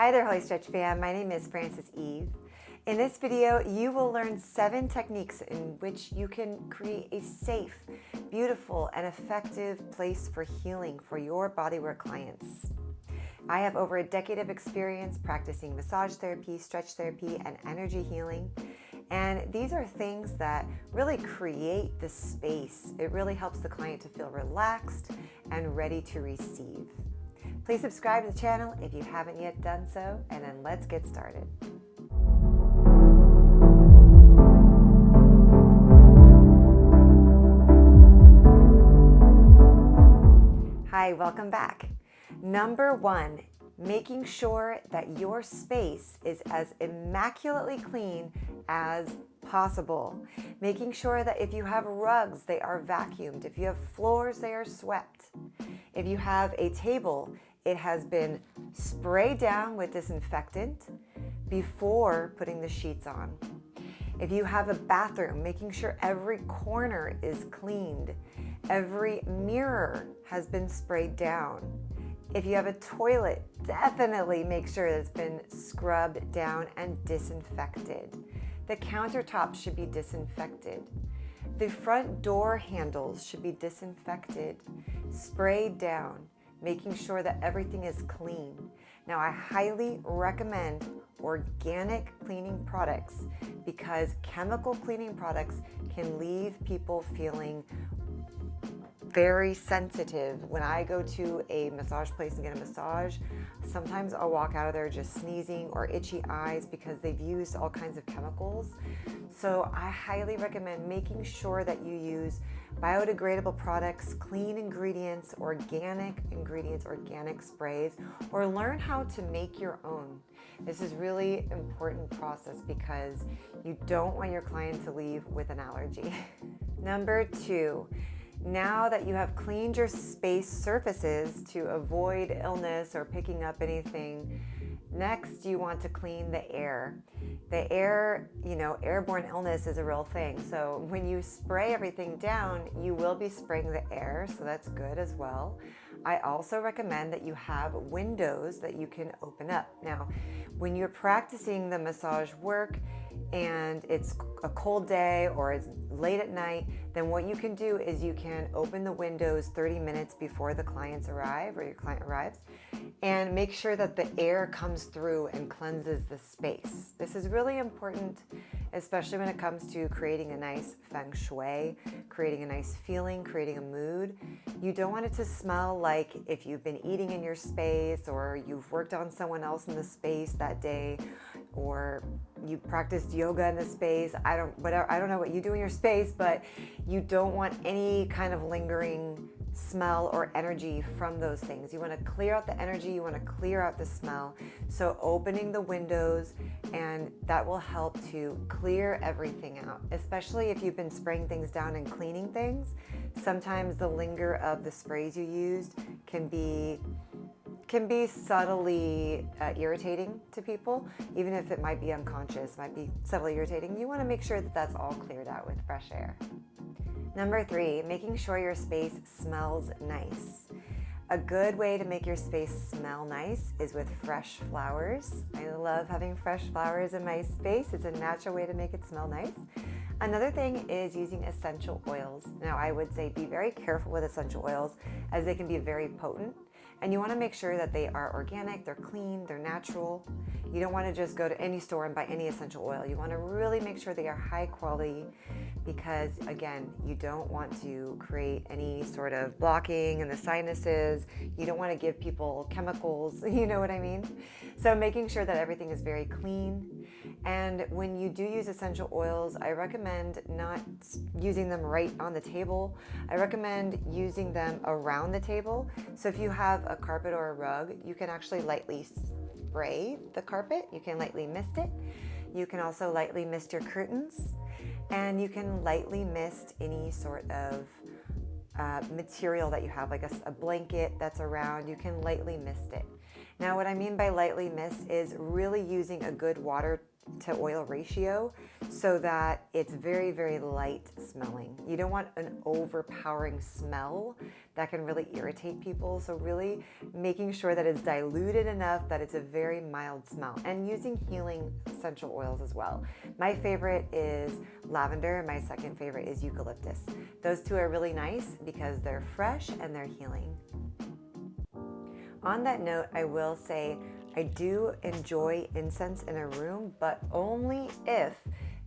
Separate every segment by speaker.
Speaker 1: Hi there, Holistretch fam. My name is Frances Eve. In this video, you will learn 7 techniques in which you can create a safe, beautiful, and effective place for healing for your bodywork clients. I have over a decade of experience practicing massage therapy, stretch therapy, and energy healing. And these are things that really create the space. It really helps the client to feel relaxed and ready to receive. Please subscribe to the channel if you haven't yet done so, and then let's get started. Hi, welcome back. Number 1, making sure that your space is as immaculately clean as possible. Making sure that if you have rugs, they are vacuumed. If you have floors, they are swept. If you have a table, it has been sprayed down with disinfectant before putting the sheets on. If you have a bathroom, making sure every corner is cleaned. Every mirror has been sprayed down. If you have a toilet, definitely make sure that it's been scrubbed down and disinfected. The countertops should be disinfected. The front door handles should be disinfected, sprayed down, making sure that everything is clean. Now, I highly recommend organic cleaning products because chemical cleaning products can leave people feeling very sensitive. When I go to a massage place and get a massage, sometimes I'll walk out of there just sneezing or itchy eyes because they've used all kinds of chemicals. So I highly recommend making sure that you use biodegradable products, clean ingredients, organic sprays, or learn how to make your own. This is really important process because you don't want your client to leave with an allergy. Number 2, now that you have cleaned your space surfaces to avoid illness or picking up anything, next you want to clean the air. The air, airborne illness is a real thing. So when you spray everything down, you will be spraying the air, so that's good as well. I also recommend that you have windows that you can open up. Now, when you're practicing the massage work and it's a cold day or it's late at night, then what you can do is you can open the windows 30 minutes before the clients arrive or your client arrives and make sure that the air comes through and cleanses the space. This is really important, especially when it comes to creating a nice feng shui, creating a nice feeling, creating a mood. You don't want it to smell like if you've been eating in your space or you've worked on someone else in the space that day, or you practiced yoga in the space. I don't know what you do in your space, but you don't want any kind of lingering smell or energy from those things. You want to clear out the energy, you want to clear out the smell. So opening the windows, and that will help to clear everything out, especially if you've been spraying things down and cleaning things. Sometimes the linger of the sprays you used can be subtly irritating to people, even if it might be unconscious, might be subtly irritating. You want to make sure that that's all cleared out with fresh air. Number 3, making sure your space smells nice. A good way to make your space smell nice is with fresh flowers. I love having fresh flowers in my space. It's a natural way to make it smell nice. Another thing is using essential oils. Now, I would say be very careful with essential oils as they can be very potent. And you want to make sure that they are organic, they're clean, they're natural. You don't want to just go to any store and buy any essential oil. You want to really make sure they are high quality because, again, you don't want to create any sort of blocking in the sinuses. You don't want to give people chemicals, you know what I mean? So making sure that everything is very clean. And when you do use essential oils, I recommend not using them right on the table. I recommend using them around the table. So if you have a carpet or a rug, you can actually lightly spray the carpet. You can lightly mist it. You can also lightly mist your curtains. And you can lightly mist any sort of material that you have, like a blanket that's around. You can lightly mist it. Now, what I mean by lightly mist is really using a good water to oil ratio so that it's very, very light smelling. You don't want an overpowering smell that can really irritate people. So really making sure that it's diluted enough that it's a very mild smell, and using healing essential oils as well. My favorite is lavender, and my second favorite is eucalyptus. Those two are really nice because they're fresh and they're healing. On that note, I will say I do enjoy incense in a room, but only if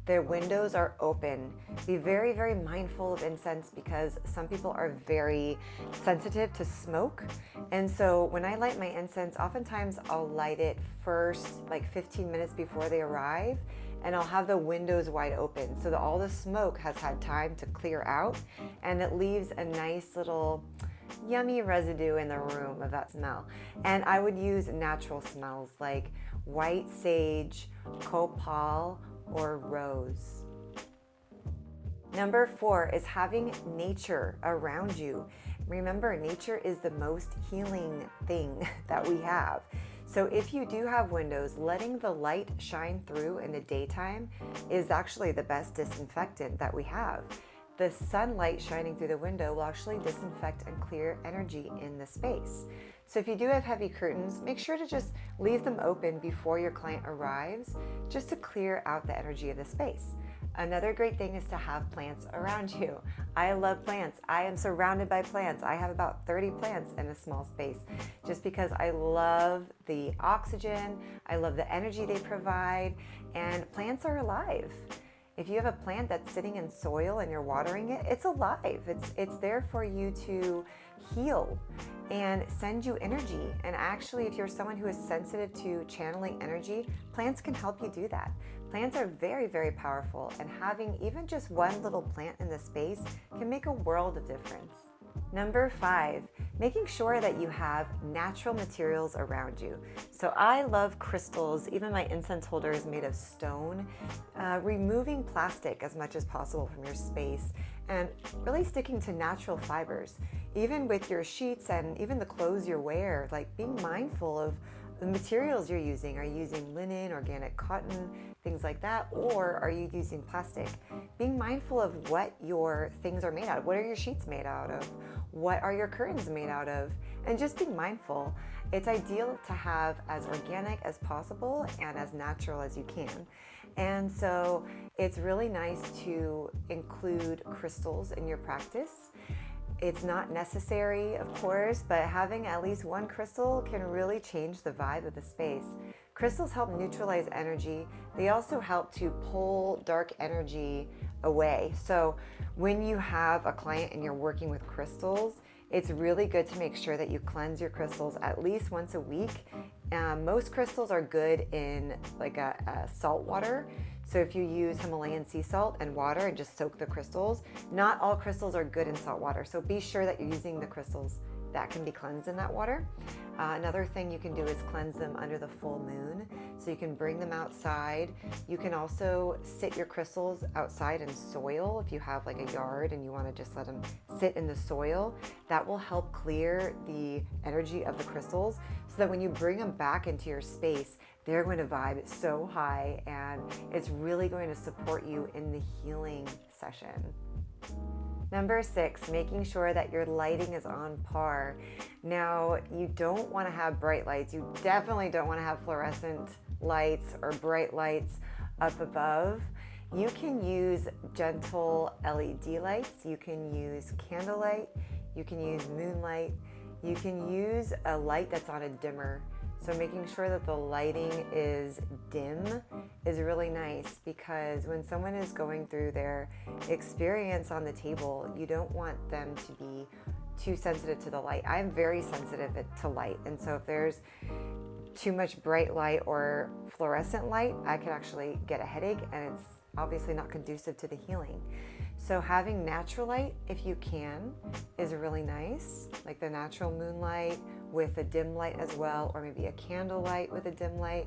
Speaker 1: the windows are open. Be very, very mindful of incense because some people are very sensitive to smoke. And so when I light my incense, oftentimes I'll light it first, like 15 minutes before they arrive, and I'll have the windows wide open so that all the smoke has had time to clear out, and it leaves a nice little yummy residue in the room of that smell. And I would use natural smells like white sage, copal, or rose. Number 4 is having nature around you. Remember, nature is the most healing thing that we have. So if you do have windows, letting the light shine through in the daytime is actually the best disinfectant that we have. The sunlight shining through the window will actually disinfect and clear energy in the space. So if you do have heavy curtains, make sure to just leave them open before your client arrives, just to clear out the energy of the space. Another great thing is to have plants around you. I love plants. I am surrounded by plants. I have about 30 plants in a small space just because I love the oxygen, I love the energy they provide, and plants are alive. If you have a plant that's sitting in soil and you're watering it, it's alive. It's there for you to heal and send you energy. And actually, if you're someone who is sensitive to channeling energy, plants can help you do that. Plants are very, very powerful, and having even just one little plant in the space can make a world of difference. Number 5, making sure that you have natural materials around you. So I love crystals. Even my incense holder is made of stone. Removing plastic as much as possible from your space and really sticking to natural fibers. Even with your sheets and even the clothes you wear, like being mindful of the materials you're using. Are you using linen, organic cotton, things like that, or are you using plastic? Being mindful of what your things are made out of. What are your sheets made out of? What are your curtains made out of? And just being mindful. It's ideal to have as organic as possible and as natural as you can. And so it's really nice to include crystals in your practice. It's not necessary, of course, but having at least one crystal can really change the vibe of the space. Crystals help neutralize energy. They also help to pull dark energy away. So when you have a client and you're working with crystals, it's really good to make sure that you cleanse your crystals at least once a week. Most crystals are good in like a salt water. So if you use Himalayan sea salt and water and just soak the crystals, not all crystals are good in salt water. So be sure that you're using the crystals that can be cleansed in that water. Another thing you can do is cleanse them under the full moon. So you can bring them outside. You can also sit your crystals outside in soil. If you have like a yard and you want to just let them sit in the soil, that will help clear the energy of the crystals so that when you bring them back into your space, they're going to vibe so high, and it's really going to support you in the healing session. Number 6, making sure that your lighting is on par. Now, you don't want to have bright lights. You definitely don't want to have fluorescent lights or bright lights up above. You can use gentle LED lights. You can use candlelight. You can use moonlight. You can use a light that's on a dimmer. So making sure that the lighting is dim is really nice, because when someone is going through their experience on the table, you don't want them to be too sensitive to the light. I'm very sensitive to light, and so if there's too much bright light or fluorescent light, I could actually get a headache, and it's obviously not conducive to the healing. So having natural light, if you can, is really nice, like the natural moonlight with a dim light as well, or maybe a candle light with a dim light.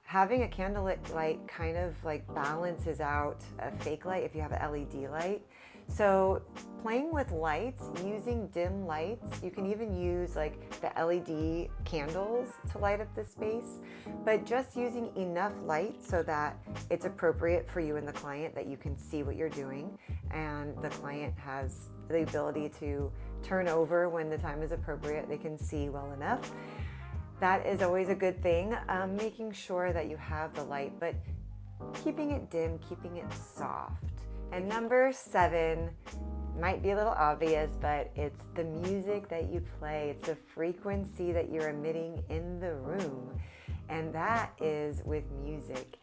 Speaker 1: Having a candle light kind of like balances out a fake light if you have an LED light. So playing with lights, using dim lights, you can even use like the LED candles to light up the space, but just using enough light so that it's appropriate for you and the client, that you can see what you're doing, and the client has the ability to turn over when the time is appropriate. They can see well enough. That is always a good thing, making sure that you have the light, but keeping it dim, keeping it soft. And number 7 might be a little obvious, but it's the music that you play. It's the frequency that you're emitting in the room, and that is with music.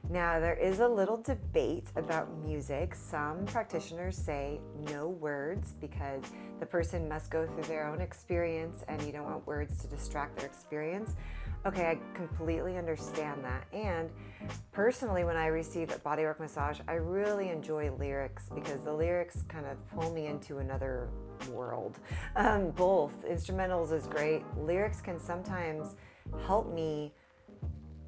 Speaker 1: Now, there is a little debate about music. Some practitioners say no words because the person must go through their own experience and you don't want words to distract their experience. Okay, I completely understand that. And personally, when I receive a bodywork massage, I really enjoy lyrics because the lyrics kind of pull me into another world. Both. Instrumentals is great. Lyrics can sometimes help me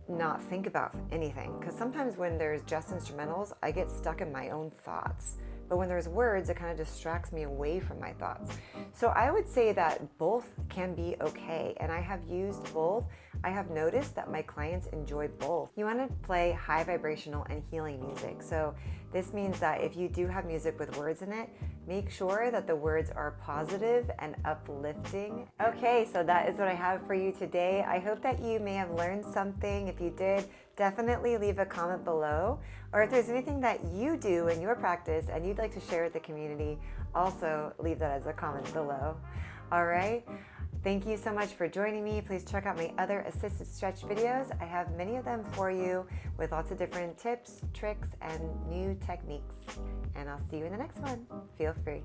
Speaker 1: not think about anything, because sometimes when there's just instrumentals, I get stuck in my own thoughts. But when there's words, it kind of distracts me away from my thoughts. So I would say that both can be okay, and I have used both. I have noticed that my clients enjoy both. You want to play high vibrational and healing music. So this means that if you do have music with words in it, make sure that the words are positive and uplifting. Okay, so that is what I have for you today. I hope that you may have learned something. If you did, definitely leave a comment below. Or if there's anything that you do in your practice and you'd like to share with the community, also leave that as a comment below. All right. Thank you so much for joining me. Please check out my other assisted stretch videos. I have many of them for you with lots of different tips, tricks, and new techniques. And I'll see you in the next one. Feel free.